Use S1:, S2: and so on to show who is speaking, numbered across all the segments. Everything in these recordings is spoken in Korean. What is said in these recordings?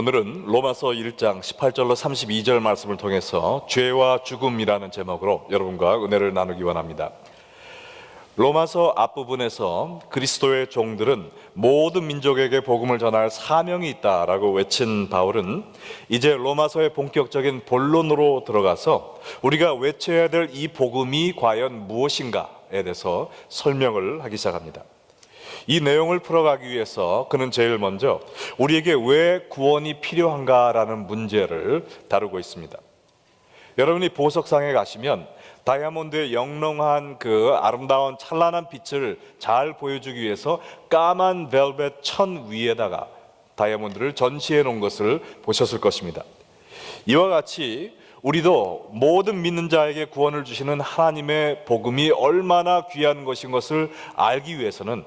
S1: 오늘은 로마서 1장 18절로 32절 말씀을 통해서 죄와 죽음이라는 제목으로 여러분과 은혜를 나누기 원합니다. 로마서 앞부분에서 그리스도의 종들은 모든 민족에게 복음을 전할 사명이 있다라고 외친 바울은 이제 로마서의 본격적인 본론으로 들어가서 우리가 외쳐야 될 이 복음이 과연 무엇인가에 대해서 설명을 하기 시작합니다. 이 내용을 풀어가기 위해서 그는 제일 먼저 우리에게 왜 구원이 필요한가라는 문제를 다루고 있습니다. 여러분이 보석상에 가시면 다이아몬드의 영롱한 그 아름다운 찬란한 빛을 잘 보여주기 위해서 까만 벨벳 천 위에다가 다이아몬드를 전시해 놓은 것을 보셨을 것입니다. 이와 같이 우리도 모든 믿는 자에게 구원을 주시는 하나님의 복음이 얼마나 귀한 것인 것을 알기 위해서는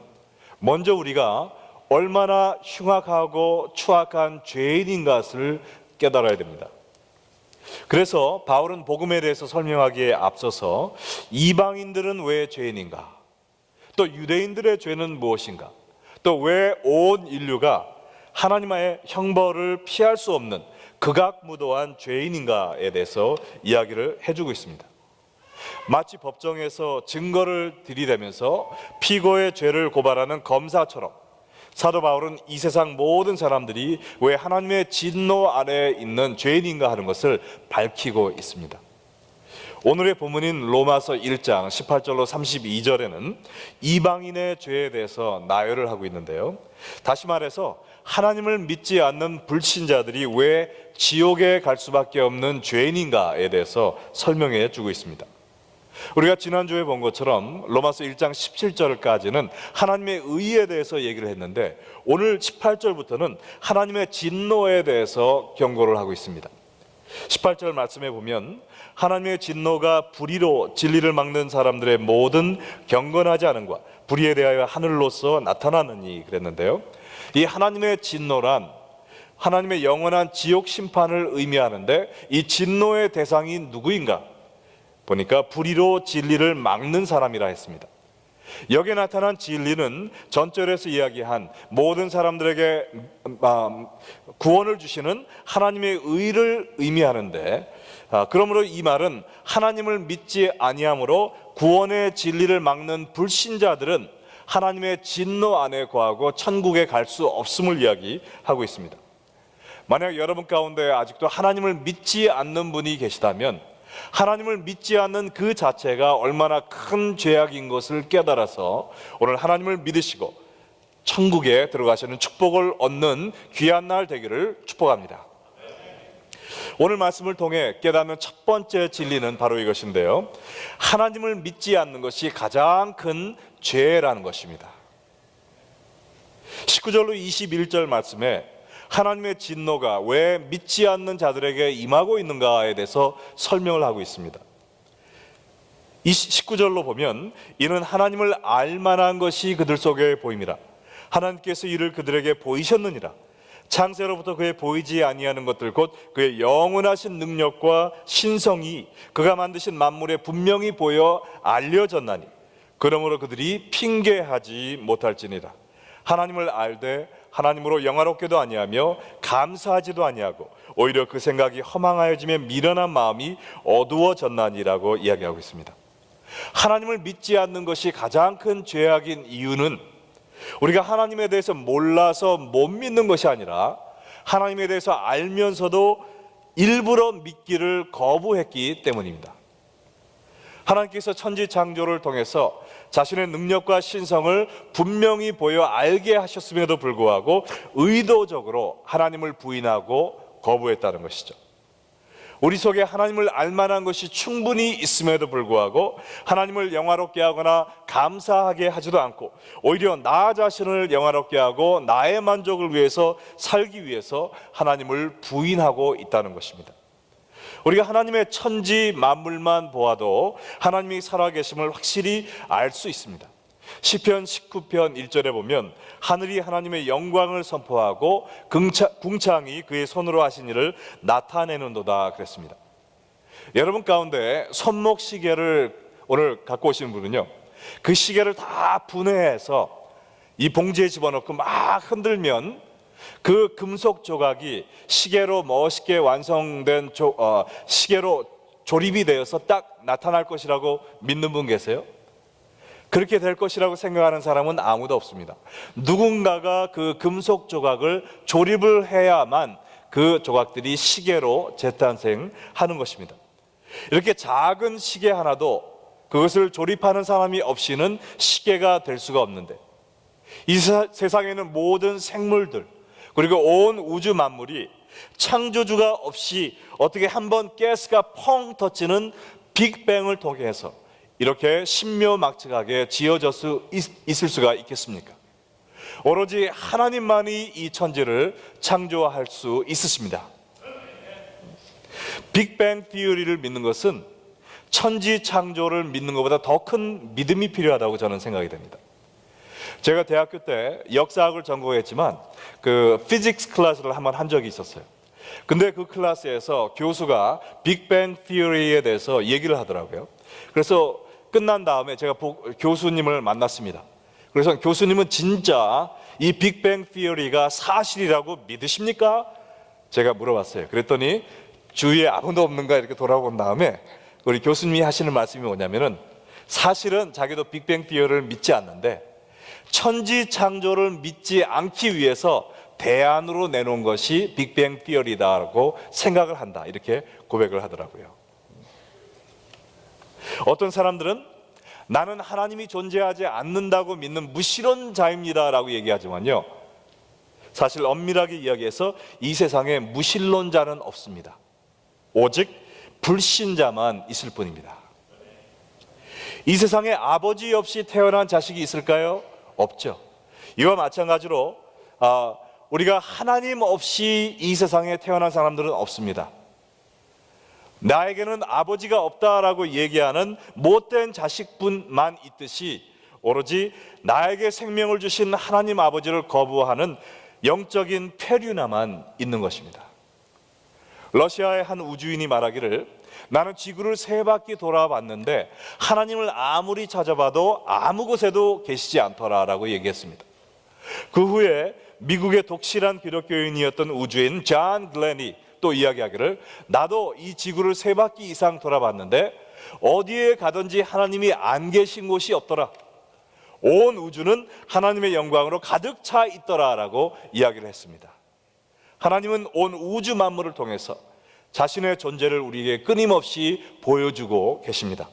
S1: 먼저 우리가 얼마나 흉악하고 추악한 죄인인 것을 깨달아야 됩니다. 그래서 바울은 복음에 대해서 설명하기에 앞서서 이방인들은 왜 죄인인가? 또 유대인들의 죄는 무엇인가? 또 왜 온 인류가 하나님의 형벌을 피할 수 없는 극악무도한 죄인인가에 대해서 이야기를 해주고 있습니다. 마치 법정에서 증거를 들이대면서 피고의 죄를 고발하는 검사처럼 사도 바울은 이 세상 모든 사람들이 왜 하나님의 진노 아래에 있는 죄인인가 하는 것을 밝히고 있습니다. 오늘의 본문인 로마서 1장 18절로 32절에는 이방인의 죄에 대해서 나열을 하고 있는데요, 다시 말해서 하나님을 믿지 않는 불신자들이 왜 지옥에 갈 수밖에 없는 죄인인가에 대해서 설명해 주고 있습니다. 우리가 지난주에 본 것처럼 로마서 1장 17절까지는 하나님의 의에 대해서 얘기를 했는데 오늘 18절부터는 하나님의 진노에 대해서 경고를 하고 있습니다. 18절 말씀에 보면 하나님의 진노가 불의로 진리를 막는 사람들의 모든 경건하지 않음과 불의에 대하여 하늘로서 나타나느니 그랬는데요, 이 하나님의 진노란 하나님의 영원한 지옥 심판을 의미하는데 이 진노의 대상이 누구인가? 보니까 불의로 진리를 막는 사람이라 했습니다. 여기에 나타난 진리는 전절에서 이야기한 모든 사람들에게 구원을 주시는 하나님의 의를 의미하는데, 그러므로 이 말은 하나님을 믿지 아니함으로 구원의 진리를 막는 불신자들은 하나님의 진노 안에 거하고 천국에 갈 수 없음을 이야기하고 있습니다. 만약 여러분 가운데 아직도 하나님을 믿지 않는 분이 계시다면 하나님을 믿지 않는 그 자체가 얼마나 큰 죄악인 것을 깨달아서 오늘 하나님을 믿으시고 천국에 들어가시는 축복을 얻는 귀한 날 되기를 축복합니다. 오늘 말씀을 통해 깨닫는 첫 번째 진리는 바로 이것인데요, 하나님을 믿지 않는 것이 가장 큰 죄라는 것입니다. 19절로 21절 말씀에 하나님의 진노가 왜 믿지 않는 자들에게 임하고 있는가에 대해서 설명을 하고 있습니다. 이 19절로 보면 이는 하나님을 알만한 것이 그들 속에 보임이라. 하나님께서 이를 그들에게 보이셨느니라. 창세로부터 그의 보이지 아니하는 것들 곧 그의 영원하신 능력과 신성이 그가 만드신 만물에 분명히 보여 알려졌나니 그러므로 그들이 핑계하지 못할지니라. 하나님을 알되 하나님으로 영화롭게도 아니하며 감사하지도 아니하고 오히려 그 생각이 허망하여지며 미련한 마음이 어두워졌나니라고 이야기하고 있습니다. 하나님을 믿지 않는 것이 가장 큰 죄악인 이유는 우리가 하나님에 대해서 몰라서 못 믿는 것이 아니라 하나님에 대해서 알면서도 일부러 믿기를 거부했기 때문입니다. 하나님께서 천지 창조를 통해서 자신의 능력과 신성을 분명히 보여 알게 하셨음에도 불구하고 의도적으로 하나님을 부인하고 거부했다는 것이죠. 우리 속에 하나님을 알만한 것이 충분히 있음에도 불구하고 하나님을 영화롭게 하거나 감사하게 하지도 않고 오히려 나 자신을 영화롭게 하고 나의 만족을 위해서 살기 위해서 하나님을 부인하고 있다는 것입니다. 우리가 하나님의 천지 만물만 보아도 하나님이 살아계심을 확실히 알 수 있습니다. 시편 19편 1절에 보면 하늘이 하나님의 영광을 선포하고 궁창이 그의 손으로 하신 일을 나타내는도다 그랬습니다. 여러분 가운데 손목 시계를 오늘 갖고 오신 분은요, 그 시계를 다 분해해서 이 봉지에 집어넣고 막 흔들면 그 금속 조각이 시계로 멋있게 완성된 시계로 조립이 되어서 딱 나타날 것이라고 믿는 분 계세요? 그렇게 될 것이라고 생각하는 사람은 아무도 없습니다. 누군가가 그 금속 조각을 조립을 해야만 그 조각들이 시계로 재탄생하는 것입니다. 이렇게 작은 시계 하나도 그것을 조립하는 사람이 없이는 시계가 될 수가 없는데, 이 세상에는 모든 생물들 그리고 온 우주 만물이 창조주가 없이 어떻게 한번 가스가 펑 터지는 빅뱅을 통해서 이렇게 신묘막측하게 지어질 수 있을 수가 있겠습니까? 오로지 하나님만이 이 천지를 창조할 수 있으십니다. 빅뱅 티어리를 믿는 것은 천지 창조를 믿는 것보다 더 큰 믿음이 필요하다고 저는 생각이 됩니다. 제가 대학교 때 역사학을 전공했지만 그 피직스 클래스를 한번 한 적이 있었어요. 근데 그 클래스에서 교수가 빅뱅 티어리에 대해서 얘기를 하더라고요. 그래서 끝난 다음에 제가 교수님을 만났습니다. 그래서 교수님은 진짜 이 빅뱅 티어리가 사실이라고 믿으십니까? 제가 물어봤어요. 그랬더니 주위에 아무도 없는가 이렇게 돌아본 다음에 우리 교수님이 하시는 말씀이 뭐냐면은, 사실은 자기도 빅뱅 티어리를 믿지 않는데 천지 창조를 믿지 않기 위해서 대안으로 내놓은 것이 빅뱅 티어리다라고 생각을 한다, 이렇게 고백을 하더라고요. 어떤 사람들은 나는 하나님이 존재하지 않는다고 믿는 무신론자입니다라고 얘기하지만요, 사실 엄밀하게 이야기해서 이 세상에 무신론자는 없습니다. 오직 불신자만 있을 뿐입니다. 이 세상에 아버지 없이 태어난 자식이 있을까요? 없죠. 이와 마찬가지로 우리가 하나님 없이 이 세상에 태어난 사람들은 없습니다. 나에게는 아버지가 없다라고 얘기하는 못된 자식뿐만 있듯이 오로지 나에게 생명을 주신 하나님 아버지를 거부하는 영적인 폐륜아만 있는 것입니다. 러시아의 한 우주인이 말하기를, 나는 지구를 3바퀴 돌아봤는데 하나님을 아무리 찾아봐도 아무 곳에도 계시지 않더라라고 얘기했습니다. 그 후에 미국의 독실한 기독교인이었던 우주인 존 글렌이 또 이야기하기를, 나도 이 지구를 3바퀴 이상 돌아봤는데 어디에 가든지 하나님이 안 계신 곳이 없더라. 온 우주는 하나님의 영광으로 가득 차 있더라라고 이야기를 했습니다. 하나님은 온 우주 만물을 통해서 자신의 존재를 우리에게 끊임없이 보여주고 계십니다.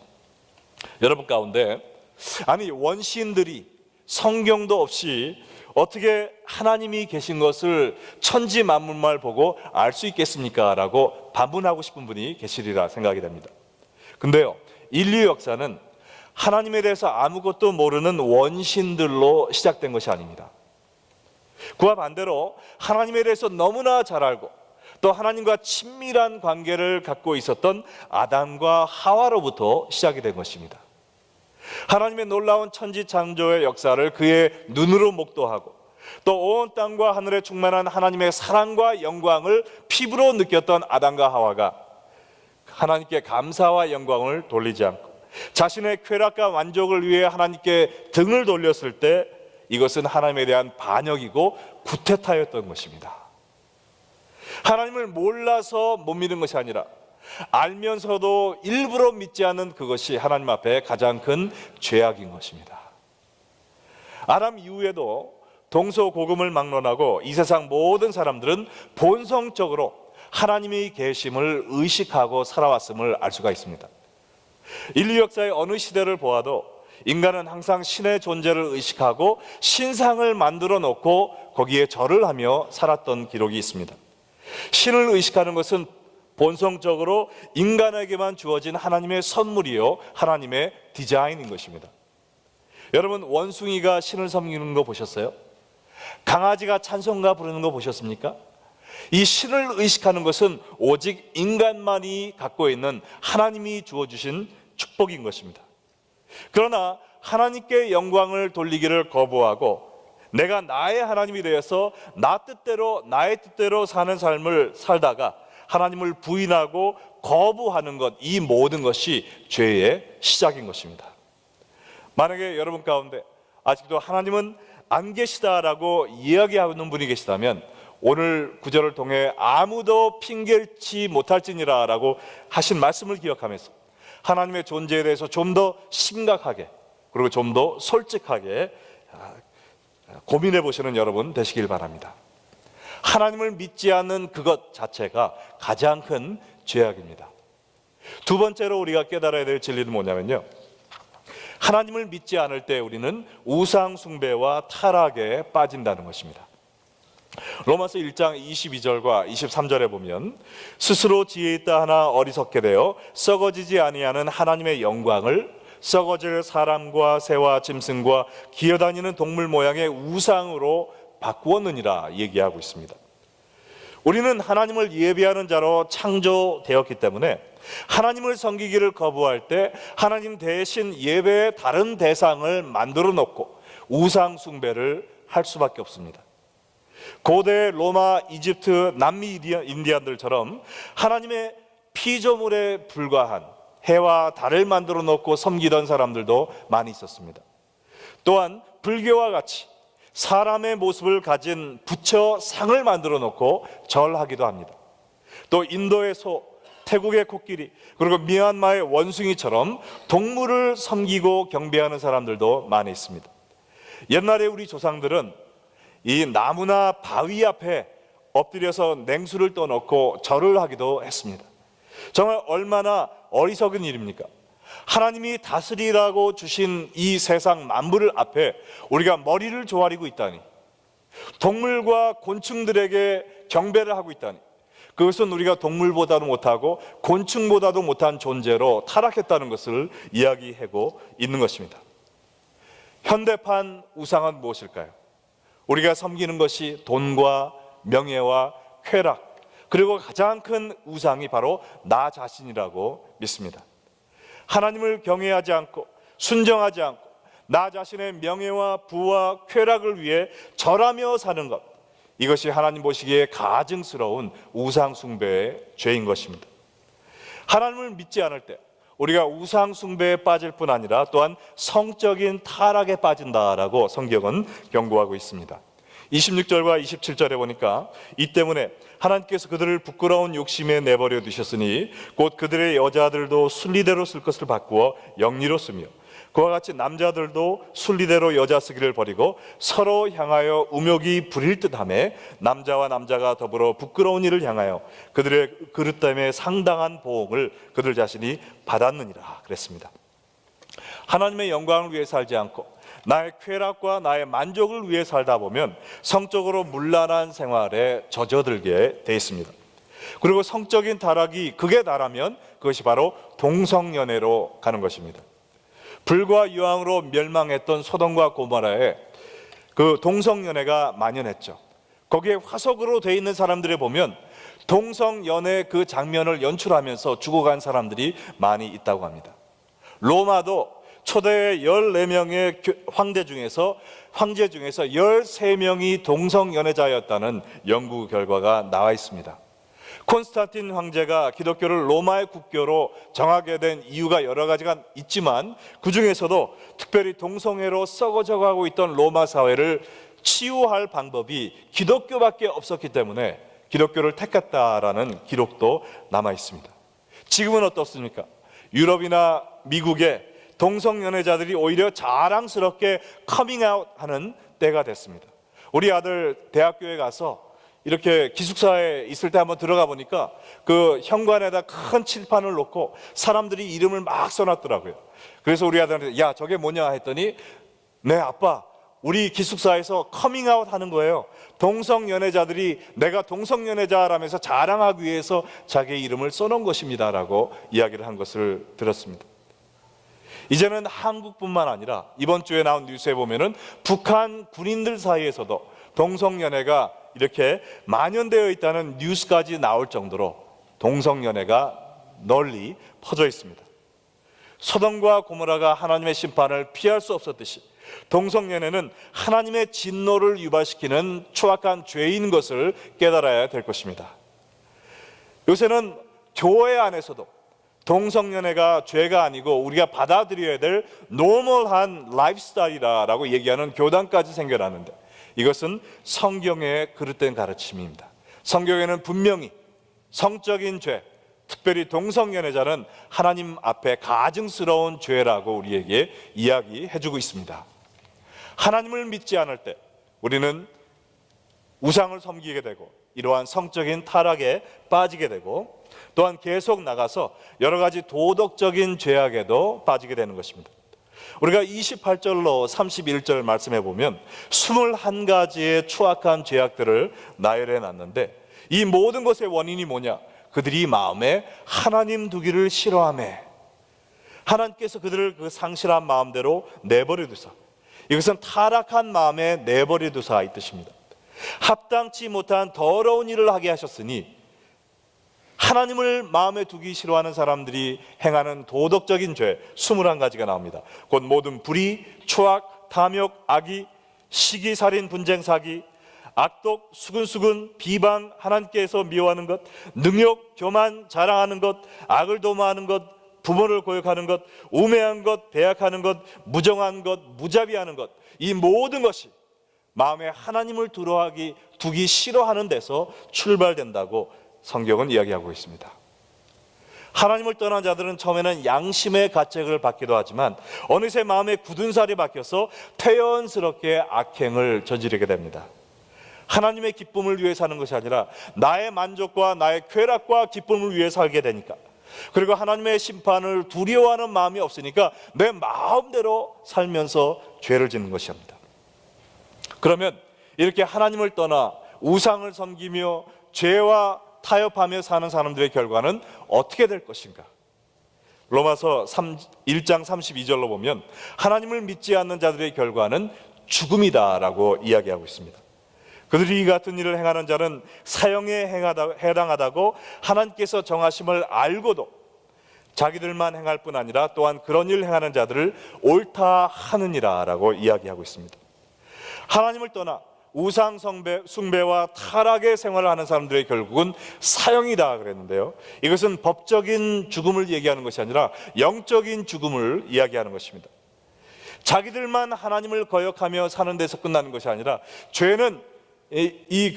S1: 여러분 가운데 원신들이 성경도 없이 어떻게 하나님이 계신 것을 천지 만물만 보고 알 수 있겠습니까? 라고 반문하고 싶은 분이 계시리라 생각이 됩니다. 근데요, 인류 역사는 하나님에 대해서 아무것도 모르는 원신들로 시작된 것이 아닙니다. 그와 반대로 하나님에 대해서 너무나 잘 알고 또 하나님과 친밀한 관계를 갖고 있었던 아담과 하와로부터 시작이 된 것입니다. 하나님의 놀라운 천지 창조의 역사를 그의 눈으로 목도하고 또 온 땅과 하늘에 충만한 하나님의 사랑과 영광을 피부로 느꼈던 아담과 하와가 하나님께 감사와 영광을 돌리지 않고 자신의 쾌락과 만족을 위해 하나님께 등을 돌렸을 때 이것은 하나님에 대한 반역이고 구태타였던 것입니다. 하나님을 몰라서 못 믿는 것이 아니라 알면서도 일부러 믿지 않는 그것이 하나님 앞에 가장 큰 죄악인 것입니다. 아담 이후에도 동서고금을 막론하고 이 세상 모든 사람들은 본성적으로 하나님의 계심을 의식하고 살아왔음을 알 수가 있습니다. 인류 역사의 어느 시대를 보아도 인간은 항상 신의 존재를 의식하고 신상을 만들어 놓고 거기에 절을 하며 살았던 기록이 있습니다. 신을 의식하는 것은 본성적으로 인간에게만 주어진 하나님의 선물이요 하나님의 디자인인 것입니다. 여러분, 원숭이가 신을 섬기는 거 보셨어요? 강아지가 찬송가 부르는 거 보셨습니까? 이 신을 의식하는 것은 오직 인간만이 갖고 있는 하나님이 주어주신 축복인 것입니다. 그러나 하나님께 영광을 돌리기를 거부하고 내가 나의 하나님이 되어서 나의 뜻대로 사는 삶을 살다가 하나님을 부인하고 거부하는 것, 이 모든 것이 죄의 시작인 것입니다. 만약에 여러분 가운데 아직도 하나님은 안 계시다라고 이야기하는 분이 계시다면 오늘 구절을 통해 아무도 핑계치 못할지니라 라고 하신 말씀을 기억하면서 하나님의 존재에 대해서 좀 더 심각하게 그리고 좀 더 솔직하게 고민해 보시는 여러분 되시길 바랍니다. 하나님을 믿지 않는 그것 자체가 가장 큰 죄악입니다. 두 번째로 우리가 깨달아야 될 진리는 뭐냐면요, 하나님을 믿지 않을 때 우리는 우상 숭배와 타락에 빠진다는 것입니다. 로마서 1장 22절과 23절에 보면 스스로 지혜 있다 하나 어리석게 되어 썩어지지 아니하는 하나님의 영광을 썩어질 사람과 새와 짐승과 기어다니는 동물 모양의 우상으로 바꾸었느니라 얘기하고 있습니다. 우리는 하나님을 예배하는 자로 창조되었기 때문에 하나님을 섬기기를 거부할 때 하나님 대신 예배의 다른 대상을 만들어 놓고 우상 숭배를 할 수밖에 없습니다. 고대 로마, 이집트, 남미 인디안들처럼 하나님의 피조물에 불과한 해와 달을 만들어 놓고 섬기던 사람들도 많이 있었습니다. 또한 불교와 같이 사람의 모습을 가진 부처 상을 만들어 놓고 절하기도 합니다. 또 인도의 소, 태국의 코끼리, 그리고 미얀마의 원숭이처럼 동물을 섬기고 경배하는 사람들도 많이 있습니다. 옛날에 우리 조상들은 이 나무나 바위 앞에 엎드려서 냉수를 떠놓고 절을 하기도 했습니다. 정말 얼마나 어리석은 일입니까? 하나님이 다스리라고 주신 이 세상 만물을 앞에 우리가 머리를 조아리고 있다니, 동물과 곤충들에게 경배를 하고 있다니, 그것은 우리가 동물보다도 못하고 곤충보다도 못한 존재로 타락했다는 것을 이야기하고 있는 것입니다. 현대판 우상은 무엇일까요? 우리가 섬기는 것이 돈과 명예와 쾌락, 그리고 가장 큰 우상이 바로 나 자신이라고 믿습니다. 하나님을 경외하지 않고 순정하지 않고 나 자신의 명예와 부와 쾌락을 위해 절하며 사는 것, 이것이 하나님 보시기에 가증스러운 우상 숭배의 죄인 것입니다. 하나님을 믿지 않을 때 우리가 우상 숭배에 빠질 뿐 아니라 또한 성적인 타락에 빠진다라고 성경은 경고하고 있습니다. 26절과 27절에 보니까 이 때문에 하나님께서 그들을 부끄러운 욕심에 내버려 두셨으니 곧 그들의 여자들도 순리대로 쓸 것을 바꾸어 영리로 쓰며 그와 같이 남자들도 순리대로 여자 쓰기를 버리고 서로 향하여 음욕이 부릴 듯하며 남자와 남자가 더불어 부끄러운 일을 향하여 그들의 그릇 때문에 상당한 보응을 그들 자신이 받았느니라 그랬습니다. 하나님의 영광을 위해 살지 않고 나의 쾌락과 나의 만족을 위해 살다 보면 성적으로 문란한 생활에 젖어들게 돼 있습니다. 그리고 성적인 타락이 극에 달하면 그것이 바로 동성연애로 가는 것입니다. 불과 유황으로 멸망했던 소돔과 고모라에 그 동성연애가 만연했죠. 거기에 화석으로 돼 있는 사람들을 보면 동성연애 그 장면을 연출하면서 죽어간 사람들이 많이 있다고 합니다. 로마도 초대 14명의 황제 중에서 13명이 동성연애자였다는 연구 결과가 나와 있습니다. 콘스탄틴 황제가 기독교를 로마의 국교로 정하게 된 이유가 여러 가지가 있지만 그 중에서도 특별히 동성애로 썩어져 가고 있던 로마 사회를 치유할 방법이 기독교밖에 없었기 때문에 기독교를 택했다라는 기록도 남아 있습니다. 지금은 어떻습니까? 유럽이나 미국에 동성연애자들이 오히려 자랑스럽게 커밍아웃하는 때가 됐습니다. 우리 아들 대학교에 가서 이렇게 기숙사에 있을 때 한번 들어가 보니까 그 현관에다 큰 칠판을 놓고 사람들이 이름을 막 써놨더라고요. 그래서 우리 아들한테 야 저게 뭐냐 했더니 네 아빠 우리 기숙사에서 커밍아웃 하는 거예요. 동성연애자들이 내가 동성연애자라면서 자랑하기 위해서 자기의 이름을 써놓은 것입니다 라고 이야기를 한 것을 들었습니다. 이제는 한국뿐만 아니라 이번 주에 나온 뉴스에 보면은 북한 군인들 사이에서도 동성연애가 이렇게 만연되어 있다는 뉴스까지 나올 정도로 동성연애가 널리 퍼져 있습니다. 소돔과 고모라가 하나님의 심판을 피할 수 없었듯이 동성연애는 하나님의 진노를 유발시키는 추악한 죄인 것을 깨달아야 될 것입니다. 요새는 교회 안에서도 동성연애가 죄가 아니고 우리가 받아들여야 될 노멀한 라이프스타일이라고 얘기하는 교단까지 생겨나는데 이것은 성경의 그릇된 가르침입니다. 성경에는 분명히 성적인 죄, 특별히 동성연애자는 하나님 앞에 가증스러운 죄라고 우리에게 이야기해주고 있습니다. 하나님을 믿지 않을 때 우리는 우상을 섬기게 되고 이러한 성적인 타락에 빠지게 되고 또한 계속 나가서 여러 가지 도덕적인 죄악에도 빠지게 되는 것입니다. 우리가 28절로 31절 말씀해 보면 21가지의 추악한 죄악들을 나열해 놨는데 이 모든 것의 원인이 뭐냐? 그들이 마음에 하나님 두기를 싫어하매 하나님께서 그들을 그 상실한 마음대로 내버려 두사, 이것은 타락한 마음에 내버려 두사 이 뜻입니다. 합당치 못한 더러운 일을 하게 하셨으니 하나님을 마음에 두기 싫어하는 사람들이 행하는 도덕적인 죄 21가지가 나옵니다. 곧 모든 불의, 추악, 탐욕, 악의, 시기, 살인, 분쟁, 사기, 악독, 수근수근, 비방, 하나님께서 미워하는 것, 능욕, 교만, 자랑하는 것, 악을 도모하는 것, 부모를 고역하는 것, 우매한 것, 배약하는 것, 무정한 것, 무자비하는 것, 이 모든 것이 마음에 하나님을 두기 싫어하는 데서 출발된다고 성경은 이야기하고 있습니다. 하나님을 떠난 자들은 처음에는 양심의 가책을 받기도 하지만 어느새 마음에 굳은 살이 박혀서 태연스럽게 악행을 저지르게 됩니다. 하나님의 기쁨을 위해 사는 것이 아니라 나의 만족과 나의 쾌락과 기쁨을 위해 살게 되니까, 그리고 하나님의 심판을 두려워하는 마음이 없으니까 내 마음대로 살면서 죄를 짓는 것입니다. 그러면 이렇게 하나님을 떠나 우상을 섬기며 죄와 타협하며 사는 사람들의 결과는 어떻게 될 것인가? 로마서 1장 32절로 보면 하나님을 믿지 않는 자들의 결과는 죽음이다라고 이야기하고 있습니다. 그들이 이 같은 일을 행하는 자는 사형에 해당하다고 하나님께서 정하심을 알고도 자기들만 행할 뿐 아니라 또한 그런 일을 행하는 자들을 옳다 하느니라 라고 이야기하고 있습니다. 하나님을 떠나 우상 숭배와 타락의 생활을 하는 사람들의 결국은 사형이다 그랬는데요, 이것은 법적인 죽음을 얘기하는 것이 아니라 영적인 죽음을 이야기하는 것입니다. 자기들만 하나님을 거역하며 사는 데서 끝나는 것이 아니라 죄는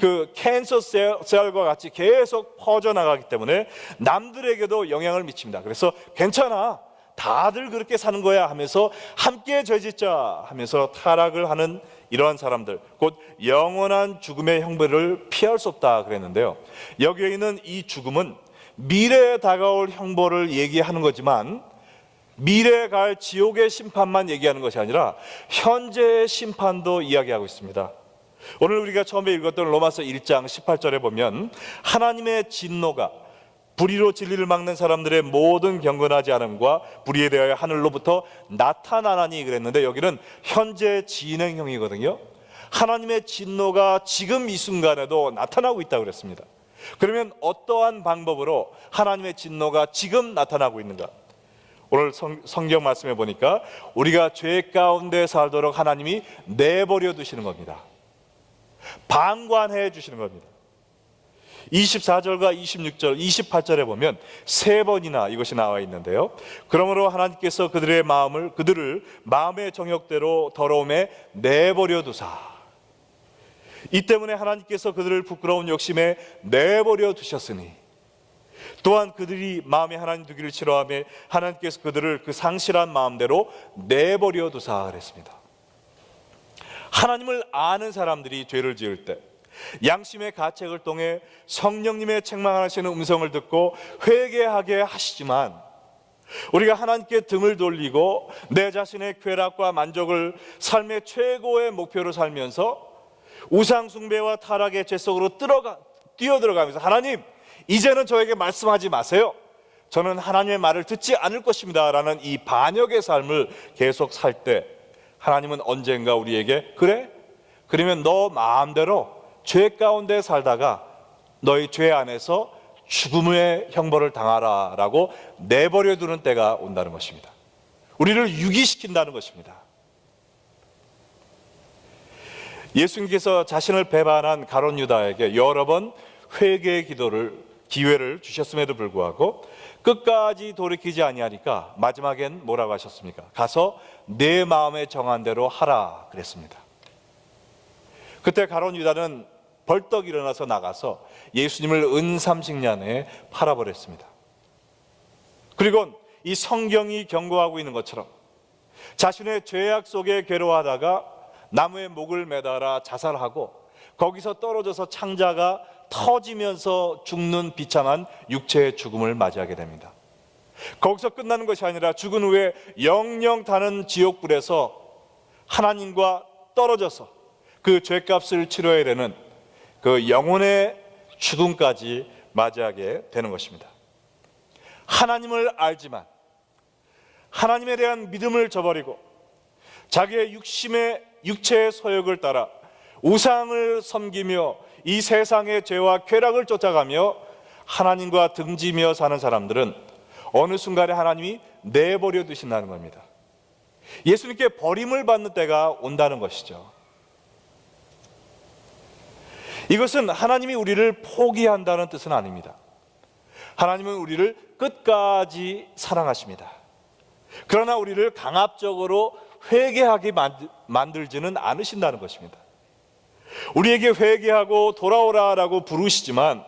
S1: 그 캔서 셀과 같이 계속 퍼져나가기 때문에 남들에게도 영향을 미칩니다. 그래서 괜찮아, 다들 그렇게 사는 거야 하면서 함께 죄짓자 하면서 타락을 하는 이러한 사람들, 곧 영원한 죽음의 형벌을 피할 수 없다 그랬는데요, 여기에 있는 이 죽음은 미래에 다가올 형벌을 얘기하는 거지만 미래에 갈 지옥의 심판만 얘기하는 것이 아니라 현재의 심판도 이야기하고 있습니다. 오늘 우리가 처음에 읽었던 로마서 1장 18절에 보면 하나님의 진노가 불의로 진리를 막는 사람들의 모든 경건하지 않음과 불의에 대하여 하늘로부터 나타나나니 그랬는데, 여기는 현재 진행형이거든요. 하나님의 진노가 지금 이 순간에도 나타나고 있다고 그랬습니다. 그러면 어떠한 방법으로 하나님의 진노가 지금 나타나고 있는가? 오늘 성경 말씀해 보니까 우리가 죄 가운데 살도록 하나님이 내버려 두시는 겁니다. 방관해 주시는 겁니다. 24절과 26절, 28절에 보면 3번이나 이것이 나와 있는데요, 그러므로 하나님께서 그들을 마음의 정욕대로 더러움에 내버려 두사, 이 때문에 하나님께서 그들을 부끄러운 욕심에 내버려 두셨으니 또한 그들이 마음에 하나님 두기를 싫어하며 하나님께서 그들을 그 상실한 마음대로 내버려 두사 그랬습니다. 하나님을 아는 사람들이 죄를 지을 때 양심의 가책을 통해 성령님의 책망하시는 음성을 듣고 회개하게 하시지만, 우리가 하나님께 등을 돌리고 내 자신의 쾌락과 만족을 삶의 최고의 목표로 살면서 우상 숭배와 타락의 죄 속으로 뛰어들어가면서 하나님, 이제는 저에게 말씀하지 마세요, 저는 하나님의 말을 듣지 않을 것입니다 라는 이 반역의 삶을 계속 살 때 하나님은 언젠가 우리에게 그래? 그러면 너 마음대로 죄 가운데 살다가 너희 죄 안에서 죽음의 형벌을 당하라 라고 내버려 두는 때가 온다는 것입니다. 우리를 유기시킨다는 것입니다. 예수님께서 자신을 배반한 가룟 유다에게 여러 번 회개의 기회를 주셨음에도 불구하고 끝까지 돌이키지 아니하니까 마지막엔 뭐라고 하셨습니까? 가서 내 마음에 정한 대로 하라 그랬습니다. 그때 가룟 유다는 벌떡 일어나서 나가서 예수님을 은삼식년에 팔아버렸습니다. 그리고 이 성경이 경고하고 있는 것처럼 자신의 죄악 속에 괴로워하다가 나무에 목을 매달아 자살하고 거기서 떨어져서 창자가 터지면서 죽는 비참한 육체의 죽음을 맞이하게 됩니다. 거기서 끝나는 것이 아니라 죽은 후에 영영 타는 지옥불에서 하나님과 떨어져서 그 죄값을 치러야 되는 그 영혼의 죽음까지 맞이하게 되는 것입니다. 하나님을 알지만 하나님에 대한 믿음을 저버리고 자기의 육체의 소욕을 따라 우상을 섬기며 이 세상의 죄와 쾌락을 쫓아가며 하나님과 등지며 사는 사람들은 어느 순간에 하나님이 내버려 두신다는 겁니다. 예수님께 버림을 받는 때가 온다는 것이죠. 이것은 하나님이 우리를 포기한다는 뜻은 아닙니다. 하나님은 우리를 끝까지 사랑하십니다. 그러나 우리를 강압적으로 회개하게 만들지는 않으신다는 것입니다. 우리에게 회개하고 돌아오라라고 부르시지만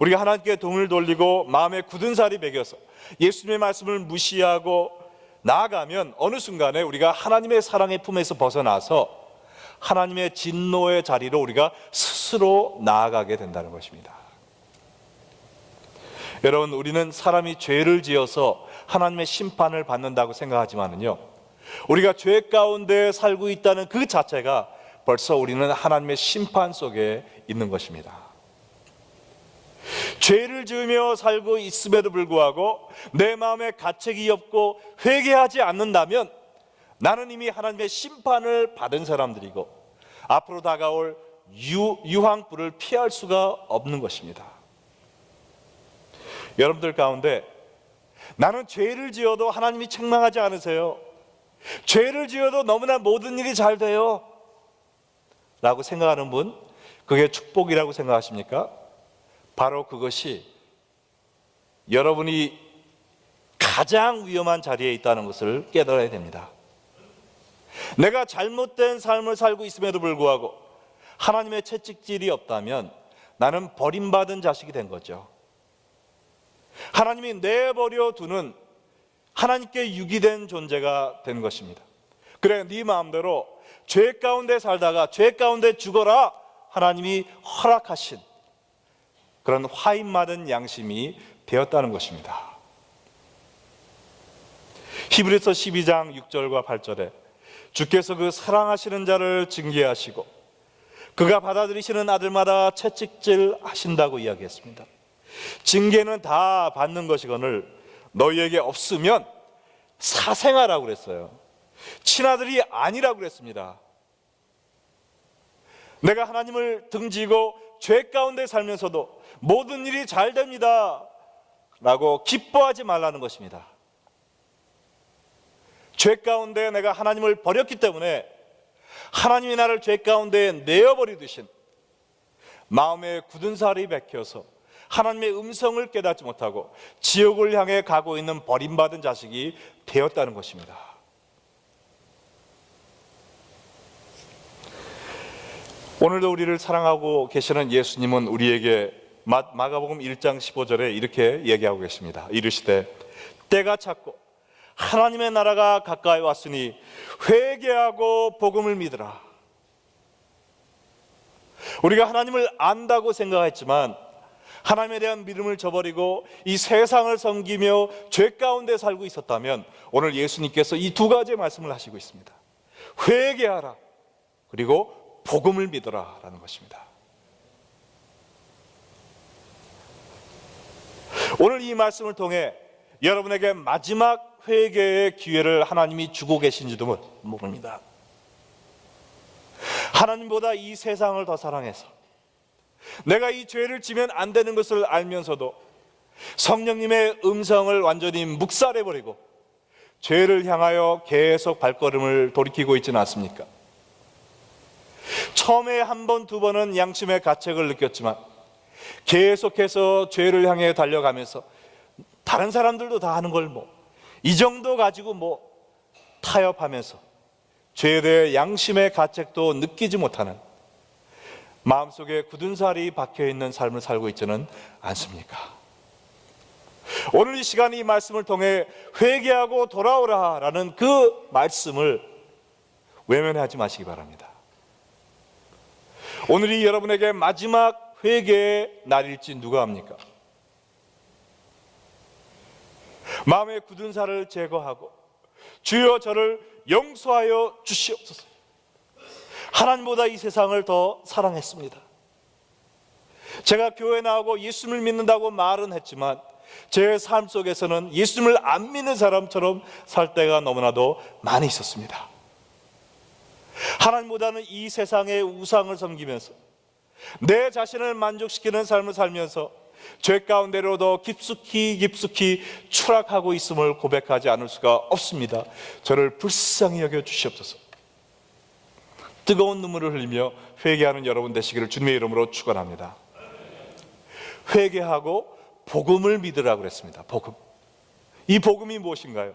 S1: 우리가 하나님께 등을 돌리고 마음에 굳은 살이 배겨서 예수님의 말씀을 무시하고 나아가면 어느 순간에 우리가 하나님의 사랑의 품에서 벗어나서 하나님의 진노의 자리로 우리가 스스로 나아가게 된다는 것입니다. 여러분, 우리는 사람이 죄를 지어서 하나님의 심판을 받는다고 생각하지만은요, 우리가 죄 가운데 살고 있다는 그 자체가 벌써 우리는 하나님의 심판 속에 있는 것입니다. 죄를 지으며 살고 있음에도 불구하고 내 마음에 가책이 없고 회개하지 않는다면 나는 이미 하나님의 심판을 받은 사람들이고 앞으로 다가올 유황불을 피할 수가 없는 것입니다. 여러분들 가운데 나는 죄를 지어도 하나님이 책망하지 않으세요? 죄를 지어도 너무나 모든 일이 잘 돼요 라고 생각하는 분, 그게 축복이라고 생각하십니까? 바로 그것이 여러분이 가장 위험한 자리에 있다는 것을 깨달아야 됩니다. 내가 잘못된 삶을 살고 있음에도 불구하고 하나님의 채찍질이 없다면 나는 버림받은 자식이 된 거죠. 하나님이 내버려 두는 하나님께 유기된 존재가 된 것입니다. 그래, 네 마음대로 죄 가운데 살다가 죄 가운데 죽어라 하나님이 허락하신 그런 화인맞은 양심이 되었다는 것입니다. 히브리서 12장 6절과 8절에 주께서 그 사랑하시는 자를 징계하시고 그가 받아들이시는 아들마다 채찍질 하신다고 이야기했습니다. 징계는 다 받는 것이거늘 너희에게 없으면 사생아라고 그랬어요. 친아들이 아니라고 그랬습니다. 내가 하나님을 등지고 죄 가운데 살면서도 모든 일이 잘 됩니다 라고 기뻐하지 말라는 것입니다. 죄 가운데 내가 하나님을 버렸기 때문에 하나님이 나를 죄 가운데 내어버리듯이 마음에 굳은 살이 박혀서 하나님의 음성을 깨닫지 못하고 지옥을 향해 가고 있는 버림받은 자식이 되었다는 것입니다. 오늘도 우리를 사랑하고 계시는 예수님은 우리에게 마가복음 1장 15절에 이렇게 얘기하고 계십니다. 이르시되 때가 찼고 하나님의 나라가 가까이 왔으니 회개하고 복음을 믿으라. 우리가 하나님을 안다고 생각했지만 하나님에 대한 믿음을 저버리고 이 세상을 섬기며 죄 가운데 살고 있었다면 오늘 예수님께서 이 두 가지의 말씀을 하시고 있습니다. 회개하라, 그리고 복음을 믿어라 라는 것입니다. 오늘 이 말씀을 통해 여러분에게 마지막 회개의 기회를 하나님이 주고 계신지도 모릅니다. 하나님보다 이 세상을 더 사랑해서 내가 이 죄를 지면 안 되는 것을 알면서도 성령님의 음성을 완전히 묵살해버리고 죄를 향하여 계속 발걸음을 돌이키고 있지는 않습니까? 처음에 한 번, 두 번은 양심의 가책을 느꼈지만 계속해서 죄를 향해 달려가면서 다른 사람들도 다 하는 걸 이 정도 가지고 타협하면서 죄에 대해 양심의 가책도 느끼지 못하는 마음속에 굳은 살이 박혀있는 삶을 살고 있지는 않습니까? 오늘 이 시간 이 말씀을 통해 회개하고 돌아오라 라는 그 말씀을 외면하지 마시기 바랍니다. 오늘이 여러분에게 마지막 회개의 날일지 누가 압니까? 마음의 굳은 살을 제거하고 주여 저를 용서하여 주시옵소서. 하나님보다 이 세상을 더 사랑했습니다. 제가 교회 나오고 예수님을 믿는다고 말은 했지만 제 삶 속에서는 예수님을 안 믿는 사람처럼 살 때가 너무나도 많이 있었습니다. 하나님보다는 이 세상의 우상을 섬기면서 내 자신을 만족시키는 삶을 살면서 죄 가운데로도 깊숙이 추락하고 있음을 고백하지 않을 수가 없습니다. 저를 불쌍히 여겨 주시옵소서. 뜨거운 눈물을 흘리며 회개하는 여러분 되시기를 주님의 이름으로 축원합니다. 회개하고 복음을 믿으라고 그랬습니다. 복음. 이 복음이 무엇인가요?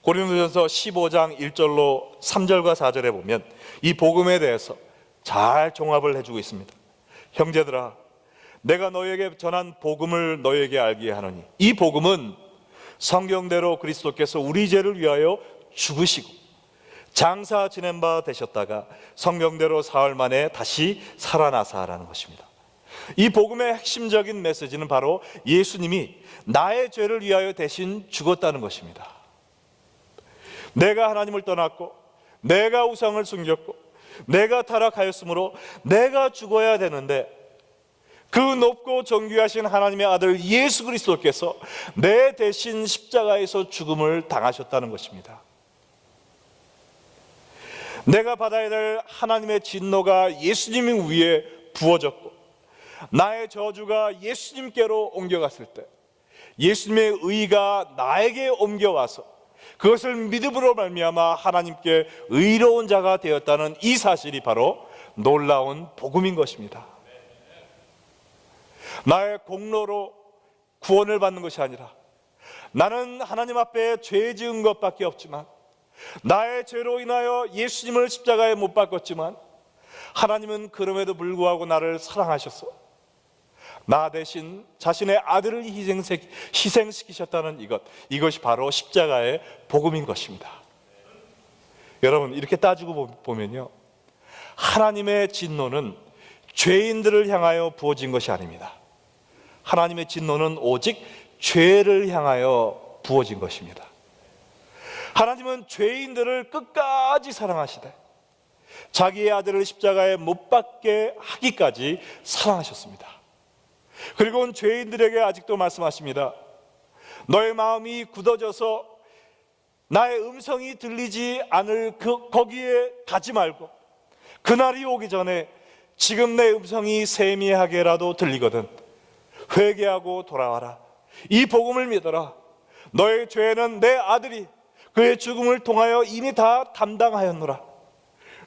S1: 고린도전서 15장 1절로 3절과 4절에 보면 이 복음에 대해서 잘 종합을 해주고 있습니다. 형제들아, 내가 너에게 전한 복음을 너에게 알게 하노니 이 복음은 성경대로 그리스도께서 우리 죄를 위하여 죽으시고 장사 지낸 바 되셨다가 성경대로 사흘 만에 다시 살아나사라는 것입니다. 이 복음의 핵심적인 메시지는 바로 예수님이 나의 죄를 위하여 대신 죽었다는 것입니다. 내가 하나님을 떠났고 내가 우상을 숨겼고 내가 타락하였으므로 내가 죽어야 되는데 그 높고 존귀하신 하나님의 아들 예수 그리스도께서 내 대신 십자가에서 죽음을 당하셨다는 것입니다. 내가 받아야 될 하나님의 진노가 예수님 위에 부어졌고 나의 저주가 예수님께로 옮겨갔을 때 예수님의 의가 나에게 옮겨와서 그것을 믿음으로 말미암아 하나님께 의로운 자가 되었다는 이 사실이 바로 놀라운 복음인 것입니다. 나의 공로로 구원을 받는 것이 아니라 나는 하나님 앞에 죄 지은 것밖에 없지만 나의 죄로 인하여 예수님을 십자가에 못 박았지만 하나님은 그럼에도 불구하고 나를 사랑하셔서 나 대신 자신의 아들을 희생시키셨다는 이것이 바로 십자가의 복음인 것입니다. 여러분, 이렇게 따지고 보면요, 하나님의 진노는 죄인들을 향하여 부어진 것이 아닙니다. 하나님의 진노는 오직 죄를 향하여 부어진 것입니다. 하나님은 죄인들을 끝까지 사랑하시되 자기의 아들을 십자가에 못 박게 하기까지 사랑하셨습니다. 그리고 죄인들에게 아직도 말씀하십니다. 너의 마음이 굳어져서 나의 음성이 들리지 않을 거기에 가지 말고 그날이 오기 전에 지금 내 음성이 세미하게라도 들리거든 회개하고 돌아와라. 이 복음을 믿어라. 너의 죄는 내 아들이 그의 죽음을 통하여 이미 다 담당하였노라.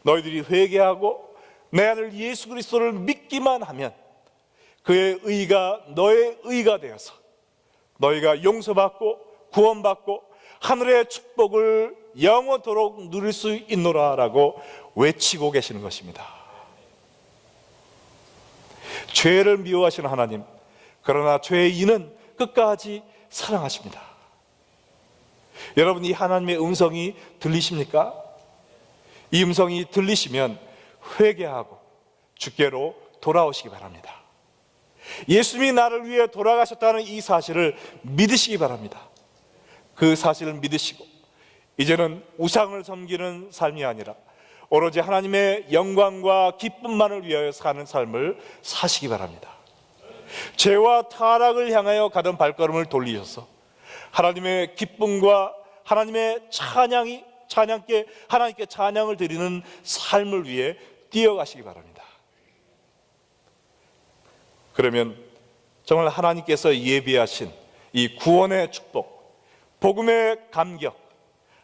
S1: 너희들이 회개하고 내 아들 예수 그리스도를 믿기만 하면 그의 의가 너의 의가 되어서 너희가 용서받고 구원받고 하늘의 축복을 영원토록 누릴 수 있노라 라고 외치고 계시는 것입니다. 죄를 미워하시는 하나님, 그러나 죄인은 끝까지 사랑하십니다. 여러분, 이 하나님의 음성이 들리십니까? 이 음성이 들리시면 회개하고 주께로 돌아오시기 바랍니다. 예수님이 나를 위해 돌아가셨다는 이 사실을 믿으시기 바랍니다. 그 사실을 믿으시고 이제는 우상을 섬기는 삶이 아니라 오로지 하나님의 영광과 기쁨만을 위하여 사는 삶을 사시기 바랍니다. 죄와 타락을 향하여 가던 발걸음을 돌리셔서 하나님의 기쁨과 하나님의 하나님께 찬양을 드리는 삶을 위해 뛰어가시기 바랍니다. 그러면 정말 하나님께서 예비하신 이 구원의 축복, 복음의 감격,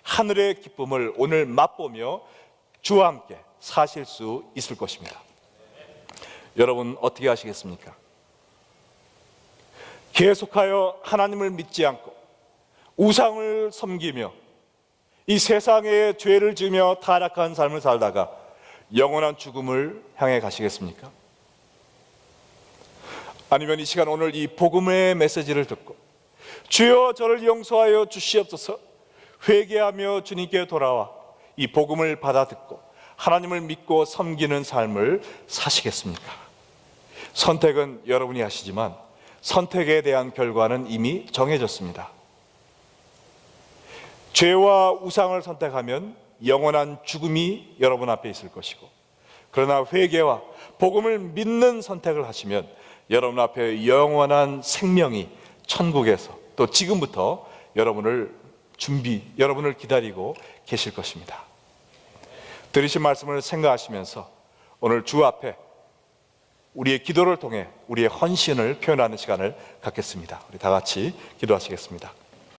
S1: 하늘의 기쁨을 오늘 맛보며 주와 함께 사실 수 있을 것입니다. 여러분, 어떻게 하시겠습니까? 계속하여 하나님을 믿지 않고 우상을 섬기며 이 세상에 죄를 지으며 타락한 삶을 살다가 영원한 죽음을 향해 가시겠습니까? 아니면 이 시간 오늘 이 복음의 메시지를 듣고 주여 저를 용서하여 주시옵소서 회개하며 주님께 돌아와 이 복음을 받아 듣고 하나님을 믿고 섬기는 삶을 사시겠습니까? 선택은 여러분이 하시지만 선택에 대한 결과는 이미 정해졌습니다. 죄와 우상을 선택하면 영원한 죽음이 여러분 앞에 있을 것이고, 그러나 회개와 복음을 믿는 선택을 하시면 여러분 앞에 영원한 생명이 천국에서 또 지금부터 여러분을 기다리고 계실 것입니다. 들으신 말씀을 생각하시면서 오늘 주 앞에 우리의 기도를 통해 우리의 헌신을 표현하는 시간을 갖겠습니다. 우리 다 같이 기도하시겠습니다.